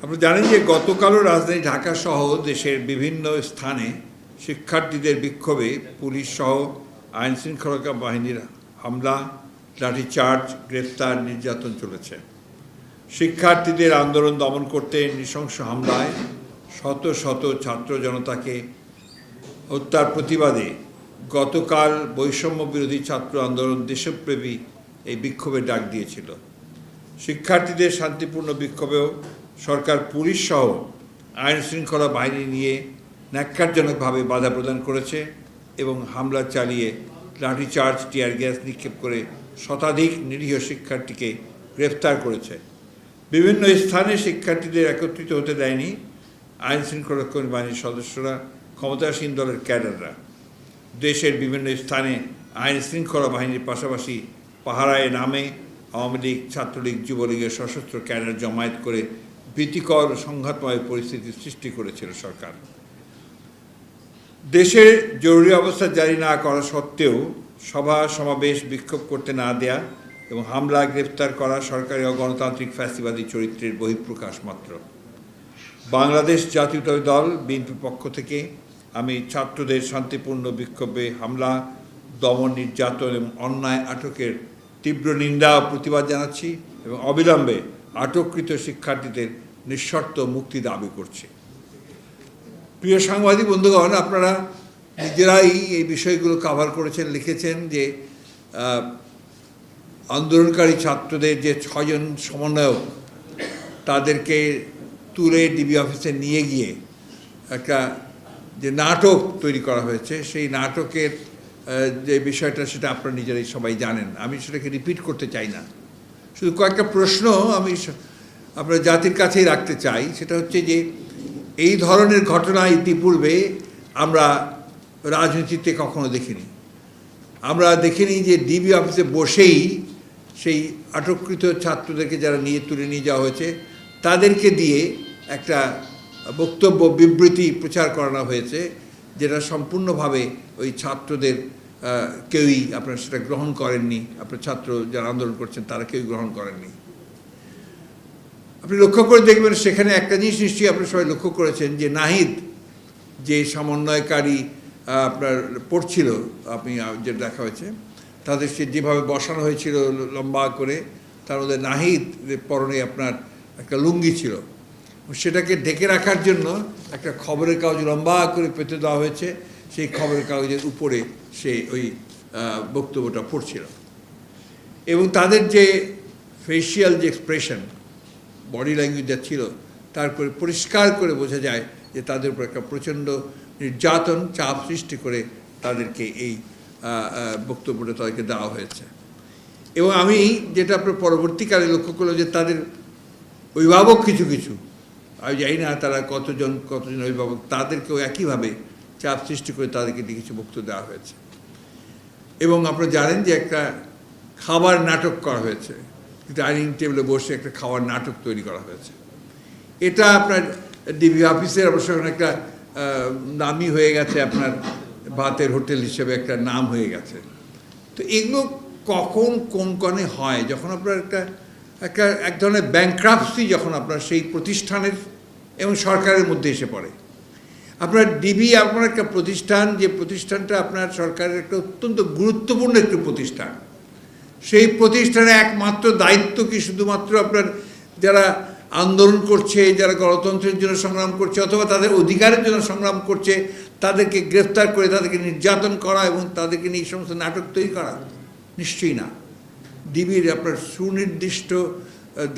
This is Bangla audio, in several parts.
আপনারা জানেন যে গতকালও রাজধানী ঢাকা সহ দেশের বিভিন্ন স্থানে শিক্ষার্থীদের বিক্ষোভে পুলিশ সহ আইন শৃঙ্খলা বাহিনীর হামলা, লাঠিচার্জ, গ্রেফতার, নির্যাতন চলেছে। শিক্ষার্থীদের আন্দোলন দমন করতে নৃশংস হামলায় শত শত ছাত্র জনতাকে হত্যার প্রতিবাদে গতকাল বৈষম্য বিরোধী ছাত্র আন্দোলন দেশপ্রেমী এই বিক্ষোভে ডাক দিয়েছিল। শিক্ষার্থীদের শান্তিপূর্ণ বিক্ষোভেও সরকার পুলিশ সহ আইন শৃঙ্খলা বাহিনী নিয়ে ন্যাক্কারজনকভাবে বাধা প্রদান করেছে এবং হামলা চালিয়ে লাঠিচার্জ, টিয়ার গ্যাস নিক্ষেপ করে শতাধিক নিরীহ শিক্ষার্থীকে গ্রেফতার করেছে। বিভিন্ন স্থানে শিক্ষার্থীদের একত্রিত হতে দেয়নি আইন শৃঙ্খলারক্ষী বাহিনীর সদস্যরা, ক্ষমতাসীন দলের ক্যাডাররা। দেশের বিভিন্ন স্থানে আইন শৃঙ্খলা বাহিনীর পাশাপাশি পাহারায় নামে আওয়ামী লীগ, ছাত্রলীগ, যুবলীগের সশস্ত্র ক্যাডার জমায়েত করে ভীতিকর সংঘাতময় পরিস্থিতি সৃষ্টি করেছিল সরকার। দেশে জরুরি অবস্থা জারি না করা সত্ত্বেও সভা সমাবেশ বিক্ষোভ করতে না দেয়া এবং হামলা, গ্রেফতার করা সরকারি অগণতান্ত্রিক ফ্যাসিবাদী চরিত্রের বহিঃপ্রকাশ মাত্র। বাংলাদেশ জাতীয়তাবাদী দল বিএনপির পক্ষ থেকে আমি ছাত্রদের শান্তিপূর্ণ বিক্ষোভে হামলা, দমন, নির্যাতন এবং অন্যায় আটকের তীব্র নিন্দা ও প্রতিবাদ জানাচ্ছি এবং অবিলম্বে আটককৃত শিক্ষার্থীদের নিঃশর্ত মুক্তি দাবি করছি। প্রিয় সাংবাদিক বন্ধুগণ, আপনারা নিজেরাই এই বিষয়গুলো কভার করেছেন, লিখেছেন যে আন্দোলনকারী ছাত্রদের যে 6 জন সমন্বয়ক তাদেরকে তুলে ডিবি অফিসে নিয়ে গিয়ে একটা যে নাটক তৈরি করা হয়েছে, সেই নাটকের যে বিষয়টা সেটা আপনারা নিজেরাই সবাই জানেন। আমি সেটাকে রিপিট করতে চাই না। শুধু কয়েকটা প্রশ্ন আমি আপনার জাতির কাছেই রাখতে চাই। সেটা হচ্ছে যে এই ধরনের ঘটনা ইতিপূর্বে আমরা রাজনীতিতে কখনো দেখিনি। আমরা দেখিনি যে ডিবি অফিসে বসেই সেই আটককৃত ছাত্রদেরকে যারা তুলে নিয়ে যাওয়া হয়েছে তাদেরকে দিয়ে একটা বক্তব্য, বিবৃতি প্রচার করানো হয়েছে, যেটা সম্পূর্ণভাবে ওই ছাত্রদের কেউই আপনারা সেটা গ্রহণ করেননি। আপনার ছাত্র যারা আন্দোলন করছেন তারা কেউই গ্রহণ করেননি। আপনি লক্ষ্য করে দেখবেন সেখানে একটা জিনিস নিশ্চয়ই আপনারা সবাই লক্ষ্য করেছেন যে নাহিদ যে সমন্বয়কারী আপনার পড়ছিল, আপনি যে দেখা হয়েছে তাদের সে যেভাবে বসানো হয়েছিল লম্বা করে, তার মধ্যে নাহিদ পরনে আপনার একটা লুঙ্গি ছিল, সেটাকে ঢেকে রাখার জন্য একটা খবরের কাগজ লম্বা করে পেতে দেওয়া হয়েছে। সেই খবরের কাগজের উপরে সে ওই বক্তব্যটা পড়ছিল এবং তাদের যে ফেসিয়াল যে এক্সপ্রেশন, বডি ল্যাঙ্গুয়েজ যা ছিল, তারপরে পরিষ্কার করে বোঝা যায় যে তাদের উপর একটা প্রচণ্ড নির্যাতন, চাপ সৃষ্টি করে তাদেরকে এই বক্তব্যটা তাদেরকে দেওয়া হয়েছে। এবং আমি যেটা আপনার পরবর্তীকালে লক্ষ্য করলাম যে তাদের অভিভাবক কিছু আমি জানি না তারা কতজন অভিভাবক, তাদেরকেও একইভাবে চাপ সৃষ্টি করে তাদেরকে দিয়ে কিছু বক্তব্য দেওয়া হয়েছে। এবং আপনারা জানেন যে একটা খাবার নাটক করা হয়েছে, ডাইনিং টেবিলে বসে একটা খাওয়ার নাটক তৈরি করা হয়েছে। এটা আপনার ডিবি অফিসের অবশ্য একটা নামই হয়ে গেছে, আপনার ভাতের হোটেল হিসেবে একটা নাম হয়ে গেছে। তো এগুলো কখন কোন কনে হয়, যখন আপনার এক ধরনের ব্যাংক্রাপসি যখন আপনার সেই প্রতিষ্ঠানের এবং সরকারের মধ্যে এসে পড়ে। আপনার ডিবি আপনার একটা প্রতিষ্ঠান, যে প্রতিষ্ঠানটা আপনার সরকারের একটা অত্যন্ত গুরুত্বপূর্ণ একটি প্রতিষ্ঠান। সেই প্রতিষ্ঠানে একমাত্র দায়িত্ব কি শুধুমাত্র আপনার যারা আন্দোলন করছে, যারা গণতন্ত্রের জন্য সংগ্রাম করছে অথবা তাদের অধিকারের জন্য সংগ্রাম করছে তাদেরকে গ্রেফতার করে তাদেরকে নির্যাতন করা এবং তাদেরকে নিয়ে এই সমস্ত নাটক তৈরি করা? নিশ্চয়ই না। ডিবির আপনার সুনির্দিষ্ট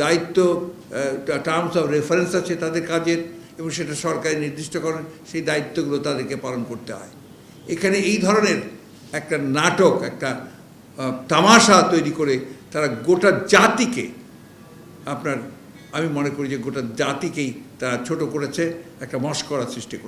দায়িত্ব, টার্মস অফ রেফারেন্স আছে তাদের কাজের, এবং সেটা সরকারি নির্দিষ্ট করেন, সেই দায়িত্বগুলো তাদেরকে পালন করতে হয়। এখানে এই ধরনের একটা নাটক, একটা তামাশা তৈরি করে তারা গোটা জাতিকে আমি মনে করি যে গোটা জাতিকেই তারা ছোট করেছে, একটা মস্করা সৃষ্টি করেছে।